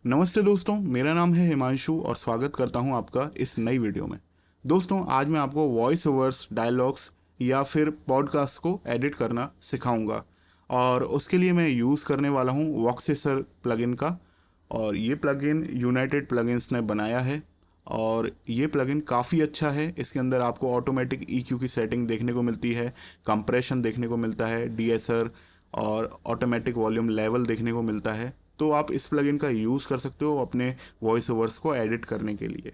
नमस्ते दोस्तों, मेरा नाम है हिमांशु और स्वागत करता हूं आपका इस नई वीडियो में। दोस्तों, आज मैं आपको वॉइस ओवर्स, डायलॉग्स या फिर पॉडकास्ट को एडिट करना सिखाऊंगा और उसके लिए मैं यूज़ करने वाला हूं वॉक्सेसर प्लगइन का। और ये प्लगइन यूनाइटेड प्लगइन्स ने बनाया है और ये प्लगइन काफ़ी अच्छा है। इसके अंदर आपको ऑटोमेटिक ईक्यू की सेटिंग देखने को मिलती है, कंप्रेशन देखने को मिलता है, डीएसआर और ऑटोमेटिक वॉल्यूम लेवल देखने को मिलता है। तो आप इस प्लगइन का यूज़ कर सकते हो अपने वॉइस ओवर्स को एडिट करने के लिए।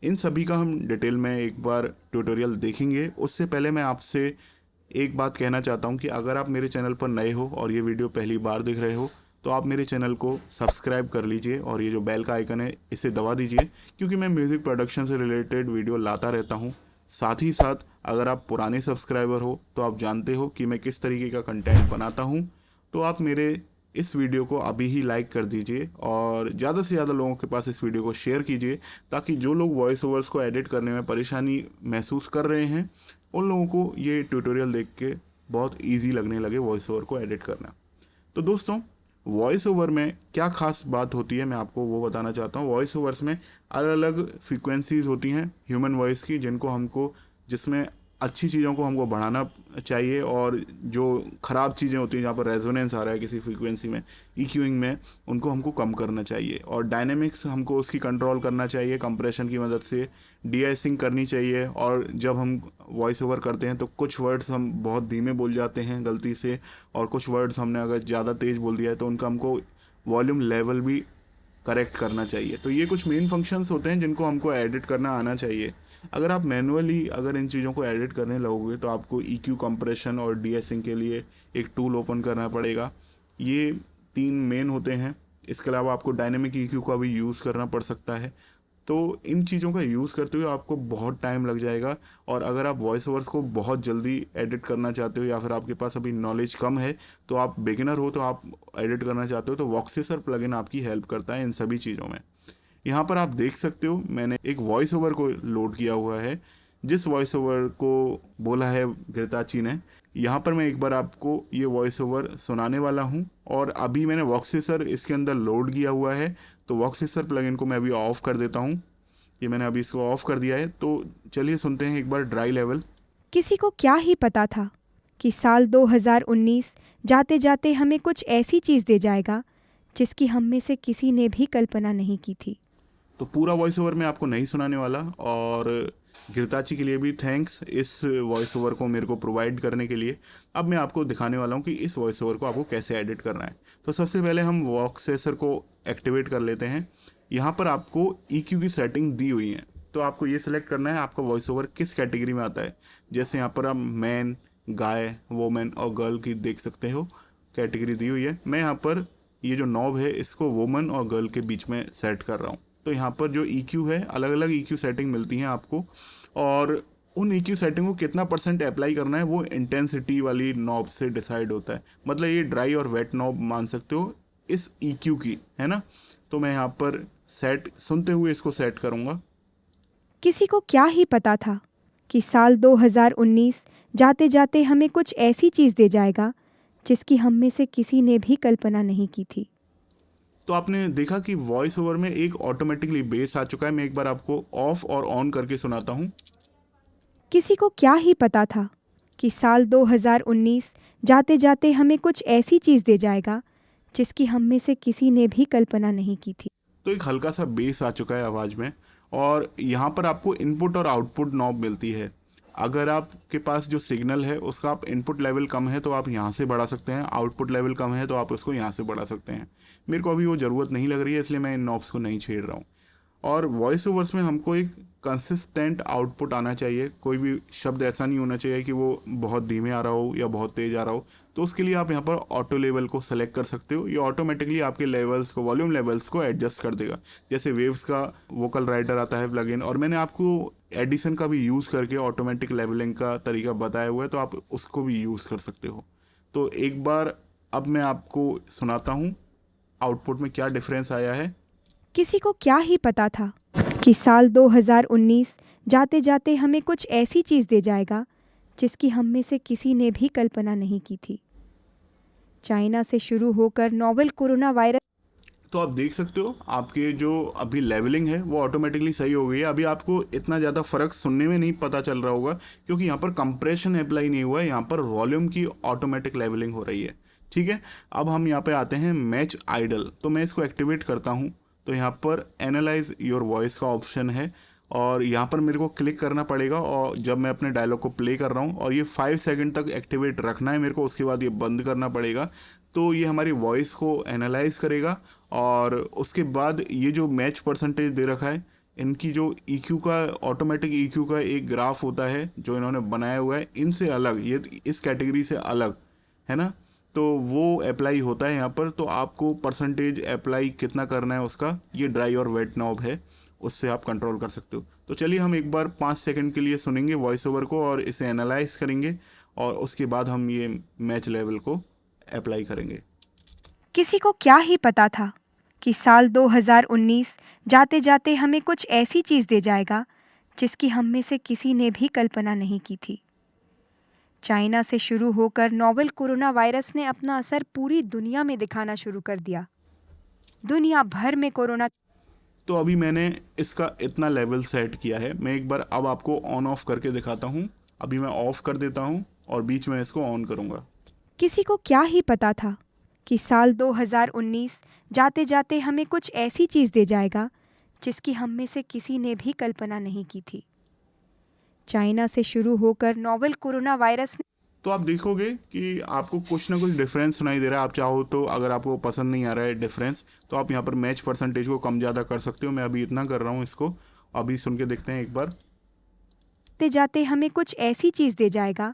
इन सभी का हम डिटेल में एक बार ट्यूटोरियल देखेंगे। उससे पहले मैं आपसे एक बात कहना चाहता हूँ कि अगर आप मेरे चैनल पर नए हो और ये वीडियो पहली बार देख रहे हो तो आप मेरे चैनल को सब्सक्राइब कर लीजिए और ये जो बेल का आइकन है इसे दबा दीजिए, क्योंकि मैं म्यूज़िक प्रोडक्शन से रिलेटेड वीडियो लाता रहता हूँ। साथ ही साथ अगर आप पुराने सब्सक्राइबर हो तो आप जानते हो कि मैं किस तरीके का कंटेंट बनाता हूँ। तो आप मेरे इस वीडियो को अभी ही लाइक कर दीजिए और ज़्यादा से ज़्यादा लोगों के पास इस वीडियो को शेयर कीजिए, ताकि जो लोग वॉइस ओवर्स को एडिट करने में परेशानी महसूस कर रहे हैं उन लोगों को ये ट्यूटोरियल देख के बहुत इजी लगने लगे वॉइस ओवर को एडिट करना। तो दोस्तों, वॉइस ओवर में क्या खास बात होती है मैं आपको वो बताना चाहता हूँ। वॉइस ओवर्स में अलग अलग फ्रीक्वेंसीज होती हैं ह्यूमन वॉइस की, जिनको हमको जिसमें अच्छी चीज़ों को हमको बढ़ाना चाहिए और जो ख़राब चीज़ें होती हैं जहाँ पर रेजोनेंस आ रहा है किसी फ्रीक्वेंसी में, ईक्यूइंग में, उनको हमको कम करना चाहिए। और डायनेमिक्स हमको उसकी कंट्रोल करना चाहिए कंप्रेशन की मदद से, डीएसिंग करनी चाहिए। और जब हम वॉइस ओवर करते हैं तो कुछ वर्ड्स हम बहुत धीमे बोल जाते हैं गलती से, और कुछ वर्ड्स हमने अगर ज़्यादा तेज़ बोल दिया है तो उनका हमको वॉल्यूम लेवल भी करेक्ट करना चाहिए। तो ये कुछ मेन फंक्शंस होते हैं जिनको हमको एडिट करना आना चाहिए। अगर आप मैनुअली अगर इन चीज़ों को एडिट करने लगोगे तो आपको ईक्यू कंप्रेशन और डीएसिंग के लिए एक टूल ओपन करना पड़ेगा। ये तीन मेन होते हैं। इसके अलावा आपको डायनेमिक ईक्यू का भी यूज़ करना पड़ सकता है। तो इन चीज़ों का यूज़ करते हुए आपको बहुत टाइम लग जाएगा। और अगर आप वॉइस ओवर्स को बहुत जल्दी एडिट करना चाहते हो या फिर आपके पास अभी नॉलेज कम है, तो आप बिगिनर हो, तो आप एडिट करना चाहते हो, तो वॉक्सेसर प्लगइन आपकी हेल्प करता है इन सभी चीज़ों में। यहाँ पर आप देख सकते हो मैंने एक वॉइस ओवर को लोड किया हुआ है, जिस वॉइस ओवर को बोला है घृताची ने। यहाँ पर मैं एक बार आपको ये वॉइस ओवर सुनाने वाला हूँ और अभी मैंने वॉक्सेसर इसके अंदर लोड किया हुआ है। तो वॉक्सेसर प्लगइन को मैं अभी ऑफ़ कर देता हूँ। ये मैंने अभी इसको ऑफ़ कर दिया है। तो चलिए सुनते हैं एक बार ड्राई लेवल। किसी को क्या ही पता था कि साल 2019 जाते जाते हमें कुछ ऐसी चीज़ दे जाएगा जिसकी हम में से किसी ने भी कल्पना नहीं की थी। तो पूरा वॉइस ओवर मैं आपको नहीं सुनाने वाला, और घृताची के लिए भी थैंक्स इस वॉइस ओवर को मेरे को प्रोवाइड करने के लिए। अब मैं आपको दिखाने वाला हूँ कि इस वॉइस ओवर को आपको कैसे एडिट करना है। तो सबसे पहले हम वॉक्सेसर को एक्टिवेट कर लेते हैं। यहाँ पर आपको EQ की सेटिंग दी हुई है, तो आपको ये सिलेक्ट करना है आपका वॉइस ओवर किस कैटेगरी में आता है। जैसे यहाँ पर आप मैन, गाय, वोमेन और गर्ल की देख सकते हो कैटेगरी दी हुई है। मैं यहाँ पर ये जो नॉब है इसको वोमन और गर्ल के बीच में सेट कर रहा हूँ। तो यहाँ पर जो EQ है, अलग अलग EQ सेटिंग मिलती हैं आपको, और उन EQ सेटिंग को कितना परसेंट अप्लाई करना है वो इंटेंसिटी वाली नॉब से डिसाइड होता है। मतलब ये ड्राई और वेट नॉब मान सकते हो इस EQ की, है ना। तो मैं यहाँ पर सेट सुनते हुए इसको सेट करूँगा। किसी को क्या ही पता था कि साल 2019 जाते जाते हमें कुछ ऐसी चीज़ दे जाएगा जिसकी हम में से किसी ने भी कल्पना नहीं की थी। तो आपने देखा कि वॉइस ओवर में एक ऑटोमेटिकली बेस आ चुका है। मैं एक बार आपको ऑफ और ऑन करके सुनाता हूँ। किसी को क्या ही पता था कि साल 2019 जाते जाते हमें कुछ ऐसी चीज़ दे जाएगा जिसकी हम में से किसी ने भी कल्पना नहीं की थी। तो एक हल्का सा बेस आ चुका है आवाज़ में, और यहाँ पर आपको इनपुट और आउटपुट नॉब मिलती है। अगर आपके पास जो सिग्नल है उसका आप इनपुट लेवल कम है तो आप यहाँ से बढ़ा सकते हैं, आउटपुट लेवल कम है तो आप उसको यहाँ से बढ़ा सकते हैं। मेरे को अभी वो ज़रूरत नहीं लग रही है, इसलिए मैं इन नॉब्स को नहीं छेड़ रहा हूँ। और वॉइस ओवर्स में हमको एक कंसिस्टेंट आउटपुट आना चाहिए। कोई भी शब्द ऐसा नहीं होना चाहिए कि वो बहुत धीमे आ रहा हो या बहुत तेज़ आ रहा हो। तो उसके लिए आप यहाँ पर ऑटो लेवल को सेलेक्ट कर सकते हो। ये ऑटोमेटिकली आपके लेवल्स को, वॉल्यूम लेवल्स को एडजस्ट कर देगा। जैसे वेव्स का वोकल राइटर आता है प्लगइन, और मैंने आपको एडिशन का भी यूज़ करके ऑटोमेटिक लेवलिंग का तरीका बताया हुआ है, तो आप उसको भी यूज़ कर सकते हो। तो एक बार अब मैं आपको सुनाता हूँ आउटपुट में क्या डिफरेंस आया है। किसी को क्या ही पता था कि साल 2019 जाते जाते हमें कुछ ऐसी चीज़ दे जाएगा जिसकी हम में से किसी ने भी कल्पना नहीं की थी। चाइना से शुरू होकर नोवेल कोरोना वायरस तो आप देख सकते हो आपके जो अभी लेवलिंग है वो ऑटोमेटिकली सही हो गई है। अभी आपको इतना ज़्यादा फ़र्क सुनने में नहीं पता चल रहा होगा क्योंकि यहाँ पर कंप्रेशन अप्लाई नहीं हुआ है, यहाँ पर वॉल्यूम की ऑटोमेटिक लेवलिंग हो रही है। ठीक है, अब हम यहाँ पे आते हैं मैच आइडल। तो मैं इसको एक्टिवेट करता हूँ। तो यहाँ पर एनालाइज योर वॉइस का ऑप्शन है और यहाँ पर मेरे को क्लिक करना पड़ेगा और जब मैं अपने डायलॉग को प्ले कर रहा हूँ और ये 5 सेकंड तक एक्टिवेट रखना है मेरे को, उसके बाद ये बंद करना पड़ेगा। तो ये हमारी वॉइस को एनालाइज करेगा और उसके बाद ये जो मैच परसेंटेज दे रखा है, इनकी जो EQ का, ऑटोमेटिक EQ का एक ग्राफ होता है जो इन्होंने बनाया हुआ है, इनसे अलग, ये इस कैटेगरी से अलग है ना, तो वो अप्लाई होता है यहाँ पर। तो आपको परसेंटेज अप्लाई कितना करना है उसका, ये ड्राई और वेट नॉब है, उससे आप कंट्रोल कर सकते हो। तो चलिए हम एक बार 5 सेकंड के लिए सुनेंगे वॉइस ओवर को और इसे एनालाइज करेंगे और उसके बाद हम ये मैच लेवल को अप्लाई करेंगे। किसी को क्या ही पता था कि साल 2019 जाते जाते हमें कुछ ऐसी चीज़ दे जाएगा जिसकी हम में से किसी ने भी कल्पना नहीं की थी। चाइना से शुरू होकर नोवेल कोरोना वायरस ने अपना असर पूरी दुनिया में दिखाना शुरू कर दिया। दुनिया भर में कोरोना तो अभी मैंने इसका इतना लेवल सेट किया है, मैं एक बार अब आपको ऑन ऑफ करके दिखाता हूँ। अभी मैं ऑफ कर देता हूँ और बीच में इसको ऑन करूँगा। किसी को क्या ही पता था कि साल 2019 जाते जाते हमें कुछ ऐसी चीज़ दे जाएगा जिसकी हम में से किसी ने भी कल्पना नहीं की थी। चाइना से शुरू होकर नोवेल कोरोना वायरस ने तो आप देखोगे कि आपको कुछ ना कुछ डिफरेंस सुनाई दे रहा है। आप चाहो तो, अगर आपको पसंद नहीं आ रहा है डिफरेंस, तो आप यहाँ पर मैच परसेंटेज को कम ज़्यादा कर सकते हो। मैं अभी इतना कर रहा हूँ इसको, अभी सुन के देखते हैं एक बार। जाते जाते हमें कुछ ऐसी चीज़ दे जाएगा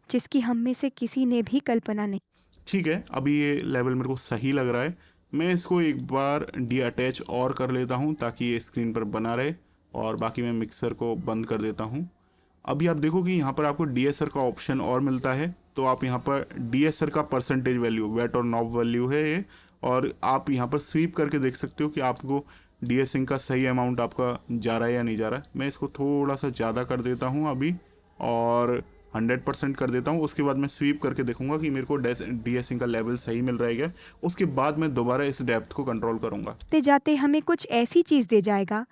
जिसकी हम में से किसी ने भी कल्पना नहीं। ठीक है, अभी ये लेवल मेरे को सही लग रहा है। मैं इसको एक बार डी अटैच और कर लेता हूँ ताकि ये स्क्रीन पर बना रहे और बाकी मैं मिक्सर को बंद कर देता हूँ। अभी आप देखो कि यहाँ पर आपको DSR का ऑप्शन और मिलता है। तो आप यहाँ पर DSR का परसेंटेज वैल्यू, वेट और नॉब वैल्यू है ये, और आप यहाँ पर स्वीप करके देख सकते हो कि आपको DSing का सही अमाउंट आपका जा रहा है या नहीं जा रहा है। मैं इसको थोड़ा सा ज़्यादा कर देता हूँ अभी और 100% कर देता हूँ। उसके बाद मैं स्वीप करके देखूंगा कि मेरे को DSing का लेवल सही मिल रहा है क्या। उसके बाद मैं दोबारा इस डेप्थ को कंट्रोल करूँगा। जाते जाते हमें कुछ ऐसी चीज़ दे जाएगा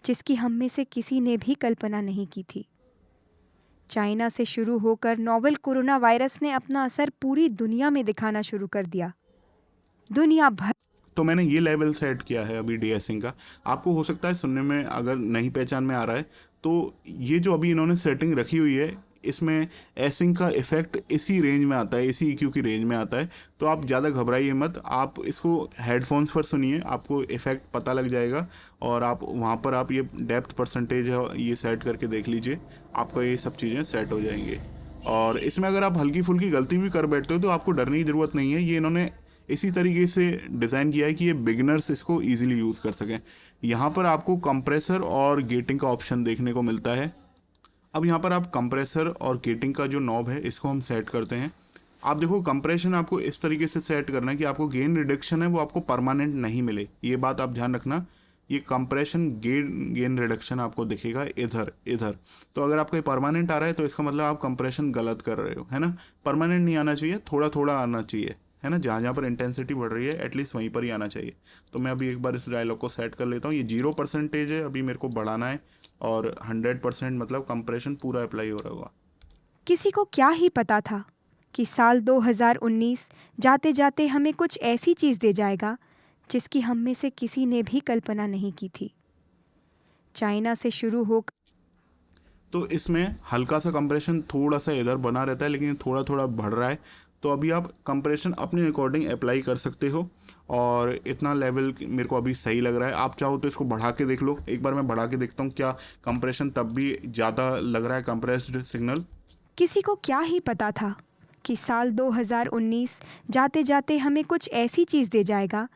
जिसकी हम में से किसी ने भी कल्पना नहीं की थी। चाइना से शुरू होकर नोवेल कोरोना वायरस ने अपना असर पूरी दुनिया में दिखाना शुरू कर दिया। दुनिया भर तो मैंने ये लेवल सेट किया है अभी DSing का। आपको हो सकता है सुनने में अगर नहीं पहचान में आ रहा है, तो ये जो अभी इन्होंने सेटिंग रखी हुई है, इसमें एसिंग का इफेक्ट इसी रेंज में आता है, इसी EQ की रेंज में आता है। तो आप ज़्यादा घबराइए मत, आप इसको हेडफोन्स पर सुनिए, आपको इफेक्ट पता लग जाएगा और आप वहाँ पर आप ये डेप्थ परसेंटेज है ये सेट करके देख लीजिए, आपका ये सब चीज़ें सेट हो जाएंगे। और इसमें अगर आप हल्की फुल्की गलती भी कर बैठते हो तो आपको डरने की ज़रूरत नहीं है। ये इन्होंने इसी तरीके से डिज़ाइन किया है कि ये बिगिनर्स इसको ईजिली यूज़ कर सकें। यहाँ पर आपको कंप्रेसर और गेटिंग का ऑप्शन देखने को मिलता है। अब यहाँ पर आप कंप्रेसर और गेटिंग का जो नॉब है इसको हम सेट करते हैं। आप देखो, कंप्रेशन आपको इस तरीके से सेट करना है कि आपको गेन रिडक्शन है वो आपको परमानेंट नहीं मिले, ये बात आप ध्यान रखना। ये कंप्रेशन गेन रिडक्शन आपको दिखेगा इधर इधर। तो अगर आपका परमानेंट आ रहा है तो इसका मतलब आप कंप्रेशन गलत कर रहे हो, है ना। परमानेंट नहीं आना चाहिए, थोड़ा थोड़ा आना चाहिए, है ना। जहाँ जहाँ पर इंटेंसिटी बढ़ रही है एटलीस्ट वहीं पर ही आना चाहिए। तो मैं अभी एक बार इस डायलॉग को सेट कर लेता हूँ। ये 0% है, अभी मेरे को बढ़ाना है और 100% मतलब कंप्रेशन पूरा अप्लाई हो रहा होगा। किसी को क्या ही पता था कि साल 2019 जाते जाते हमें कुछ ऐसी चीज़ दे जाएगा जिसकी हम में से किसी ने भी कल्पना नहीं की थी। चाइना से शुरू होकर तो इसमें हल्का सा कंप्रेशन थोड़ा सा इधर बना रहता है लेकिन थोड़ा थोड़ा बढ़ रहा है। तो अभी आप कंप्रेशन अपने अकॉर्डिंग अप्लाई कर सकते हो और इतना लेवल मेरे को अभी सही लग रहा है। आप चाहो तो इसको बढ़ा के देख लो, एक बार मैं बढ़ा के देखता हूँ क्या कंप्रेशन तब भी ज़्यादा लग रहा है कंप्रेस्ड सिग्नल। किसी को क्या ही पता था कि साल 2019 जाते जाते हमें कुछ ऐसी चीज़ दे जाएगा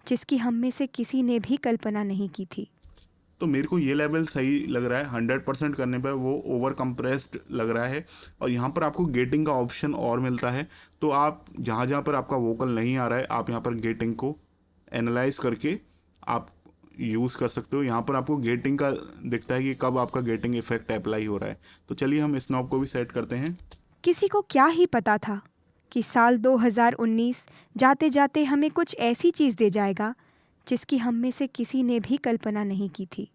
जिसकी हम में से किसी ने भी कल्पना नहीं की थी। तो मेरे को ये लेवल सही लग रहा है। 100% करने पर वो ओवर कंप्रेस्ड लग रहा है और यहाँ पर आपको गेटिंग का ऑप्शन और मिलता है। तो आप जहाँ जहाँ पर आपका वोकल नहीं आ रहा है आप यहाँ पर गेटिंग को एनालाइज करके आप यूज़ कर सकते हो। यहाँ पर आपको गेटिंग का दिखता है कि कब आपका गेटिंग इफेक्ट अप्लाई हो रहा है। तो चलिए हम इस नॉब को भी सेट करते हैं। किसी को क्या ही पता था कि साल 2019 जाते जाते हमें कुछ ऐसी चीज़ दे जाएगा जिसकी हम में से किसी ने भी कल्पना नहीं की थी।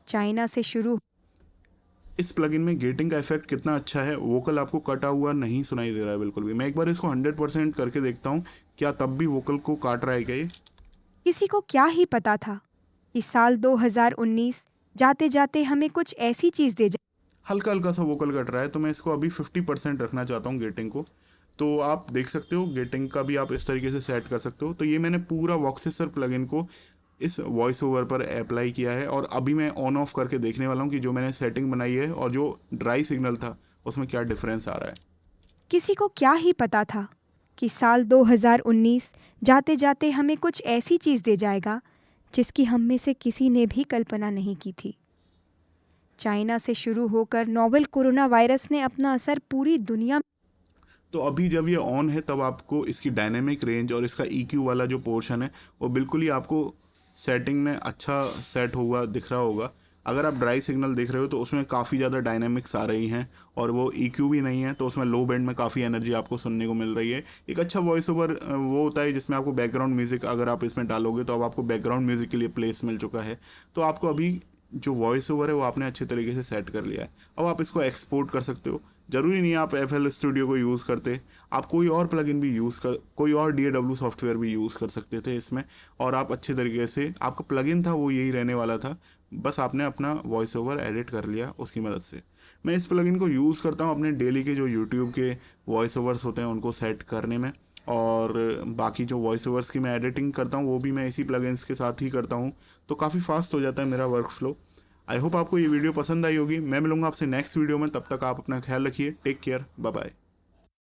चाइना से शुरू इस प्लगइन में गेटिंग का इफेक्ट कितना अच्छा है, वोकल आपको कटा हुआ नहीं सुनाई दे रहा है बिल्कुल भी। मैं एक बार इसको 100% करके देखता हूँ, क्या तब भी वोकल को काट रहा है क्या ये। किसी को क्या ही पता था कि साल 2019 जाते जाते हमें कुछ ऐसी चीज़ दे हल्का हल्का सा वोकल कट रहा है, तो मैं इसको अभी 50% रखना चाहता हूँ गेटिंग को। तो आप देख सकते हो गेटिंग का भी आप इस तरीके से सेट कर सकते हो। तो ये मैंने पूरा वॉक्सेसर प्लगइन को इस वॉइस ओवर पर अप्लाई किया है, और अभी मैं ऑन ऑफ करके देखने वाला हूँ कि जो मैंने सेटिंग बनाई है और जो ड्राई सिग्नल था उसमें क्या डिफरेंस आ रहा है। किसी को क्या ही पता था कि साल 2019 जाते जाते हमें कुछ ऐसी चीज़ दे जाएगा जिसकी हम में से किसी ने भी कल्पना नहीं की थी। चाइना से शुरू होकर नोवेल कोरोना वायरस ने अपना असर पूरी दुनिया तो अभी जब ये ऑन है तब आपको इसकी डायनेमिक रेंज और इसका EQ वाला जो पोर्शन है वो बिल्कुल ही आपको सेटिंग में अच्छा सेट हुआ दिख रहा होगा। अगर आप ड्राई सिग्नल देख रहे हो तो उसमें काफ़ी ज़्यादा डायनेमिक्स आ रही हैं, और वो EQ भी नहीं है, तो उसमें लो बैंड में काफ़ी एनर्जी आपको सुनने को मिल रही है। एक अच्छा वॉइस ओवर वो होता है जिसमें आपको बैकग्राउंड म्यूज़िक अगर आप इसमें डालोगे तो अब आपको बैकग्राउंड म्यूज़िक के लिए प्लेस मिल चुका है। तो आपको अभी जो वॉइस ओवर है वो आपने अच्छे तरीके से सेट कर लिया है। अब आप इसको एक्सपोर्ट कर सकते हो। ज़रूरी नहीं है आप FL स्टूडियो को यूज़ करते, आप कोई और प्लगइन भी यूज़ कर, कोई और DAW सॉफ्टवेयर भी यूज़ कर सकते थे इसमें, और आप अच्छे तरीके से, आपका प्लगइन था वो यही रहने वाला था, बस आपने अपना वॉइस ओवर एडिट कर लिया उसकी मदद से। मैं इस प्लगइन को यूज़ करता हूँ अपने डेली के जो यूट्यूब के वॉइस ओवर्स होते हैं उनको सेट करने में, और बाकी जो वॉइस ओवर्स की मैं एडिटिंग करता हूँ वो भी मैं इसी प्लगइन्स के साथ ही करता हूँ। तो काफ़ी फास्ट हो जाता है मेरा वर्क फ्लो। आई होप आपको ये वीडियो पसंद आई होगी। मैं मिलूंगा आपसे नेक्स्ट वीडियो में, तब तक आप अपना ख्याल रखिए। Take care, bye bye.